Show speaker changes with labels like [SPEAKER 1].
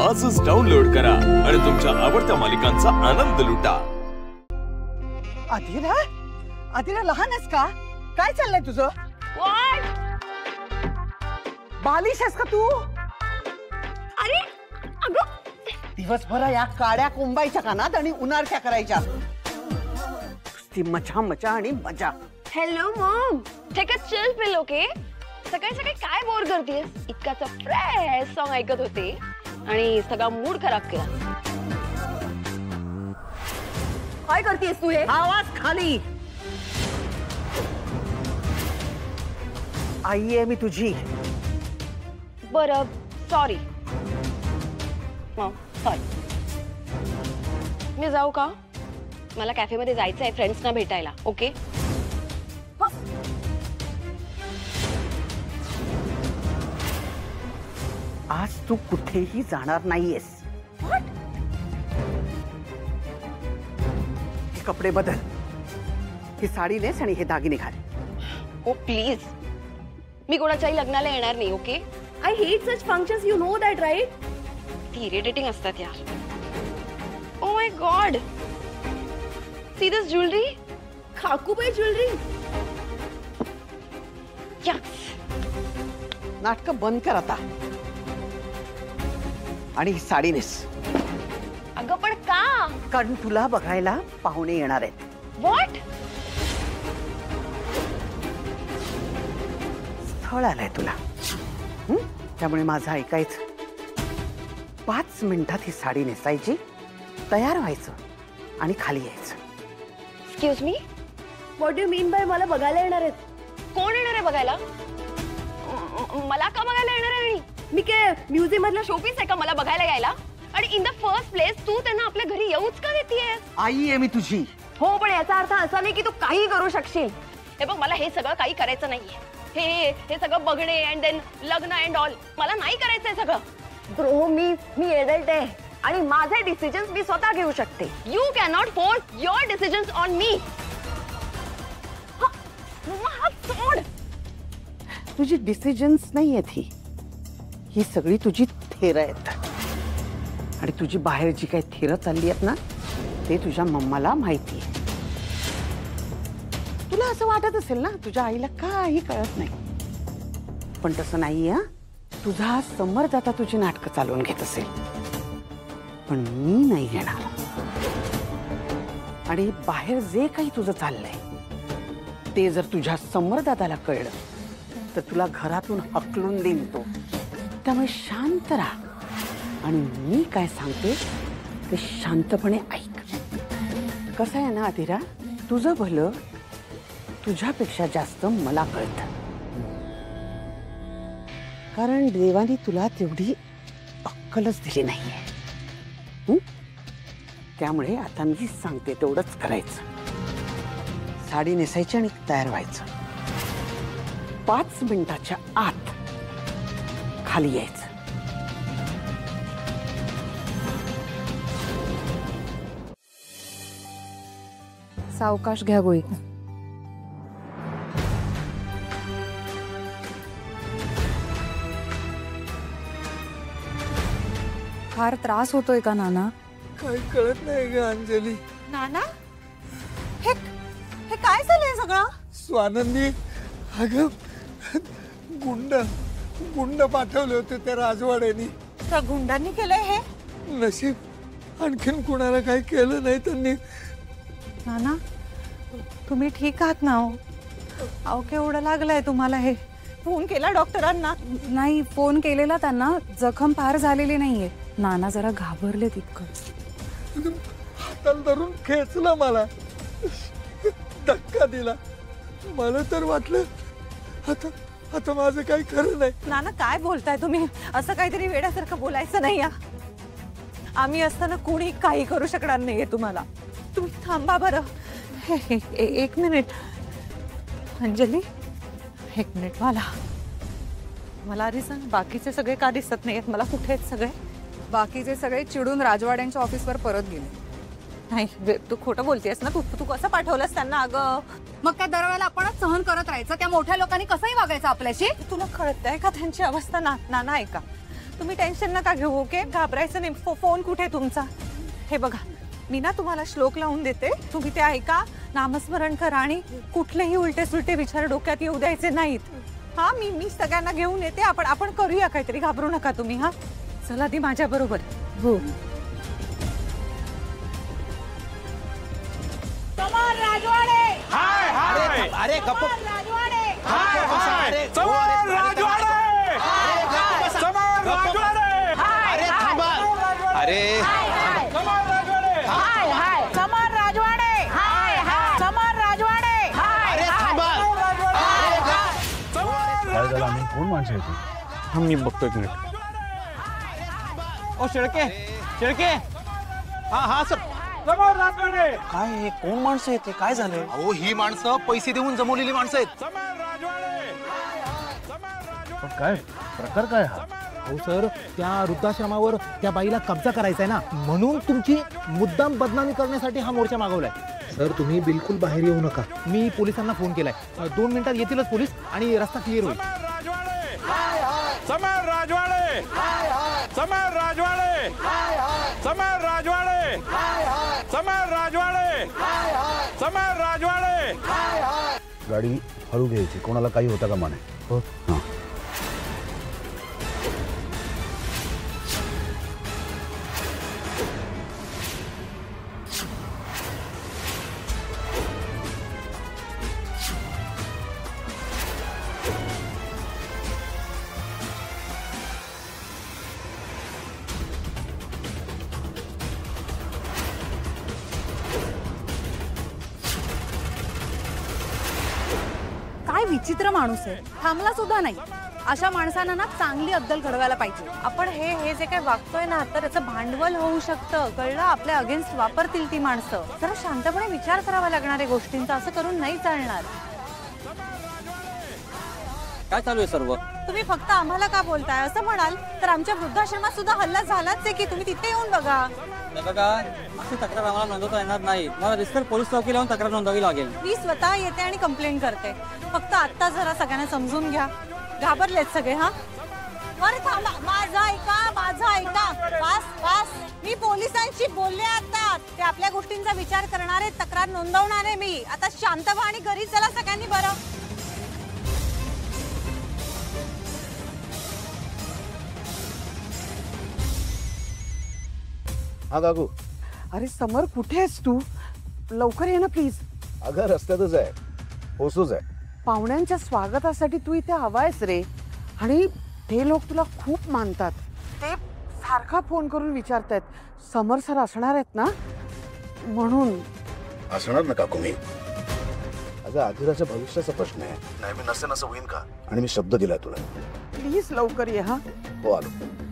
[SPEAKER 1] आजच डाउनलोड करा आणि तुमच्या आवडत्या मालिकांचा आनंद लुटा।
[SPEAKER 2] अधीरा, अधीरा लहानच का? काय चाललंय तुझं? बालिश आहेस का तू?
[SPEAKER 3] अरे अगं,
[SPEAKER 2] दिवसभर या काड्या कोंबायच्या कानात आणि उन्हाळ्या करायच्या। ती मचा मचा आणि मजा।
[SPEAKER 3] Hello mom, take a chill pill okay. सकाळी सकाळी काय बोर करतेस? इतकाच फ्रेश सॉन्ग ऐकत होते आणि सगळा मूड खराब केला। काय करतेस तू? हे
[SPEAKER 2] आवाज खाली। आई आहे मी तुझी।
[SPEAKER 3] बरं, सॉरी मॉम, सॉरी। मी जाऊ का? मला कॅफे मध्ये जायचं आहे फ्रेंड्सना भेटायला। ओके
[SPEAKER 2] आज तू कुठेही जाणार नाहीयेस। हे कपडे बदल, ही साडी नेस आणि हे दागिने घाल।
[SPEAKER 3] ओ प्लीज, मी कोणाच्याही लग्नाला येणार नाही। Okay, I hate such functions, you know that right? ती इरिटेटिंग असतात यार। Oh my god, see this jewellery, खाकूबाई ज्वेलरी।
[SPEAKER 2] नाटक बंद कर आता आणि ही साडी नेस।
[SPEAKER 3] अगं पण का?
[SPEAKER 2] कारण तुला बघायला पाहुणे येणार आहेत।
[SPEAKER 3] व्हॉट?
[SPEAKER 2] स्थळ आलंय तुला, त्यामुळे माझं ऐकायचं। 5 मिनिटात ही साडी नेसायची, तयार व्हायचं आणि खाली यायचं।
[SPEAKER 3] Excuse me, what do mean by मला बघायला येणार आहेत? कोण येणार आहे बघायला? मला का बघायला येणार आहे? मी काय म्युझियम मधला शोपीस आहे का मला बघायला यायला? आणि इन द फर्स्ट प्लेस तू त्यांना आपल्या घरी येऊच का देतेयस?
[SPEAKER 2] आई आहे मी तुझी।
[SPEAKER 3] हो, पण याचा अर्थ असा नाही की तू काही करू शकशील। हे बघ, मला हे सगळं काही करायचं नाहीये। हे सगळं बघणे अँड देन लग्न अँड ऑल मला नाही करायचंय सगळं। ब्रो, मी एडल्ट आहे आणि माझे डिसिजन्स मी स्वतः घेऊ शकते। You can not force your decisions on me.
[SPEAKER 2] तुझी डिसिजन्स नाही आहेत ही सगळी तुझी थेर आहेत। आणि तुझी बाहेर जी काही थेर चालली आहेत ना, ते तुझ्या मम्माला माहिती आहे। तुला असं वाटत असेल ना तुझ्या आईला काही कळत नाही, पण तसं नाही आहे। तुझा समर्थ आता तुझी नाटकं चालवून घेत असेल, पण मी नाही घेणार। आणि बाहेर जे काही तुझं चाललंय ते जर तुझ्या समरदादाला कळलं तर तुला घरातून हकलून देईन तो। त्यामुळे शांत राहा आणि मी काय सांगते ते शांतपणे ऐक। कसं आहे ना अधीरा, तुझं भलं तुझ्यापेक्षा जास्त मला कळतं, कारण देवाने तुला तेवढी अक्कलच दिली नाहीये। त्यामुळे आता मी सांगते तेवढंच करायचं। साडी नेसायची आणि तयार व्हायचं। 5 मिनिटाच्या आत खाली यायचं।
[SPEAKER 4] सावकाश घ्या गोळी। फार त्रास होतोय का नाना?
[SPEAKER 5] काय कळत नाही ग अंजली।
[SPEAKER 6] नाना, हे काय झालंय सगळं?
[SPEAKER 5] स्वानंदी, अगं गुंड पाठवले होते त्या राजवाड्यानी।
[SPEAKER 6] त्या गुंडांनी केलंय हे?
[SPEAKER 5] नशीब आणखीन कुणाला काही केलं नाही त्यांनी।
[SPEAKER 6] नाना, तुम्ही ठीक आहात ना? अहो केवढं लागलंय तुम्हाला हे? फोन केला डॉक्टरांना?
[SPEAKER 4] नाही, फोन केलेला त्यांना, जखम फार झालेली नाहीये। नाना जरा घाबरले तितकं।
[SPEAKER 5] हाताला धरून खेचला, मला धक्का दिला। मला तर वाटलं आता माझं काही खरं नाही।
[SPEAKER 6] नाना काय बोलताय तुम्ही? असं काहीतरी वेड्यासारखं बोलायचं नाही। आम्ही असताना कोणी काही करू शकणार नाहीये तुम्हाला। तुम्ही थांबा बरं। एक मिनिट अंजली, 1 मिनिट। मला आधी सांग, बाकीचे सगळे का दिसत नाहीयेत मला? कुठे आहेत सगळे?
[SPEAKER 4] बाकीचे सगळे चिडून राजवाड्यांच्या ऑफिसवर परत गेले।
[SPEAKER 6] नाही, तू खोटं बोलतेस ना? तू कसं पाठवलंस त्यांना? अगं
[SPEAKER 4] मग काय दरवेळेला आपणच सहन करत राहायचं? त्या मोठ्या लोकांनी कसंही वागायचं आपल्याशी?
[SPEAKER 6] तुला कळतंय का त्यांची अवस्था? नाना ऐका, तुम्ही टेन्शन नका घेऊ. ओके, घाबरायचं नाही. फोन कुठे तुमचा? हे बघा, मी ना तुम्हाला श्लोक लावून देते, तुम्ही ते ऐका, नामस्मरण करा आणि कुठलेही उलटे सुलटे विचार डोक्यात येऊ द्यायचे नाहीत. हा, मी सगळ्यांना घेऊन येते. आपण करूया काहीतरी, घाबरू नका तुम्ही. हा, चला ती माझ्या बरोबर. हो.
[SPEAKER 3] समर राजवाडे,
[SPEAKER 1] हाय हाय
[SPEAKER 7] अरे गप्प.
[SPEAKER 3] राजवाडे,
[SPEAKER 1] हाय हाय समर राजवाडे, समर राजवाडे,
[SPEAKER 7] अरे थांबा. अरे
[SPEAKER 1] समर राजवाडे,
[SPEAKER 3] हाय हाय समर राजवाडे, हाय हाय समर राजवाडे,
[SPEAKER 7] अरे थांबा.
[SPEAKER 8] काय झालं आम्ही कोण माणसं येते?
[SPEAKER 1] हा मी बघतो एक मिनिट.
[SPEAKER 7] ओ शेळके, शेळके. हा सर.
[SPEAKER 1] समर राजवाडे,
[SPEAKER 7] काय हे कोण माणसं येते? काय झालंय? अहो ही माणसं पैसे देऊन जमवलेली माणसं आहेत.
[SPEAKER 1] समर राजवाडे,
[SPEAKER 8] पण काय प्रकार काय हा?
[SPEAKER 9] हो सर, त्या वृद्धाश्रमावर त्या बाईला कब्जा करायचा आहे ना, म्हणून तुमची मुद्दाम बदनामी करण्यासाठी हा मोर्चा मागवलाय. सर तुम्ही बिलकुल बाहेर येऊ नका. मी पोलिसांना फोन केलाय. 2 मिनिटात येतीलच पोलीस आणि रस्ता क्लिअर होईल.
[SPEAKER 1] समर राजवाडे, समर राजवाडे, समर राजवाडे, समर राजवाडे, समर राजवाडे.
[SPEAKER 8] गाडी हळू घ्यायची, कोणाला काही होता का म्हणे. हो हां.
[SPEAKER 4] काय विचित्र माणूस आहे, थांबला सुद्धा नाही. अशा माणसांना ना चांगली अद्दल घडवायला पाहिजे.
[SPEAKER 6] आपण हे जे काय वागतोय ना, तर त्याचं भांडवल होऊ शकतं, कळलं? आपल्या अगेन्स्ट वापरतील ती माणसं. जरा शांतपणे विचार करावा लागणार आहे गोष्टींचा. असं करून नाही चालणार.
[SPEAKER 7] काय चालू आहे सर्व?
[SPEAKER 6] तुम्ही फक्त आम्हाला का बोलताय? असं म्हणाल तर आमच्या वृद्धाश्रमात सुद्धा हल्ला झालाच आहे की. तुम्ही तिथे येऊन बघा.
[SPEAKER 7] बघा, अशी तक्रार आम्हाला नोंदवता येणार नाही. मला रिस्टर पोलीस चौकीला येऊन तक्रार नोंदवावी लागेल.
[SPEAKER 6] मी स्वतः येते आणि कंप्लेंट करते. फक्त आत्ता जरा सगळ्यांना समजून घ्या. घाबरलेत सगळे. हा, अरे थांबा, माझं ऐका, माझं ऐका. पास मी पोलिसांशी बोलले आता. ते आपल्या गोष्टींचा विचार करणार आहेत, तक्रार नोंदवणार आहे मी. आता शांत व्हा आणि घरी चला सगळ्यांनी. बरं,
[SPEAKER 8] हा काकू.
[SPEAKER 2] अरे समर, कुठे आहेस तू? लवकर ये ना प्लीज.
[SPEAKER 8] अगं रस्त्यातच आहे, पोचतोच आहे.
[SPEAKER 2] पाहुण्यांच्या स्वागतासाठी तू इथे हवायस रे. आणि ते लोक तुला खूप मानतात. ते सारखा फोन करून विचारतायत समर सर असणार आहेत ना, म्हणून.
[SPEAKER 8] असणार ना काकू मी. अगं आधीराच्या भविष्याचा प्रश्न आहे. नाही मी नसेन असं होईन का? आणि मी शब्द दिलाय तुला.
[SPEAKER 2] प्लीज लवकर ये. हा,
[SPEAKER 8] हो आलो.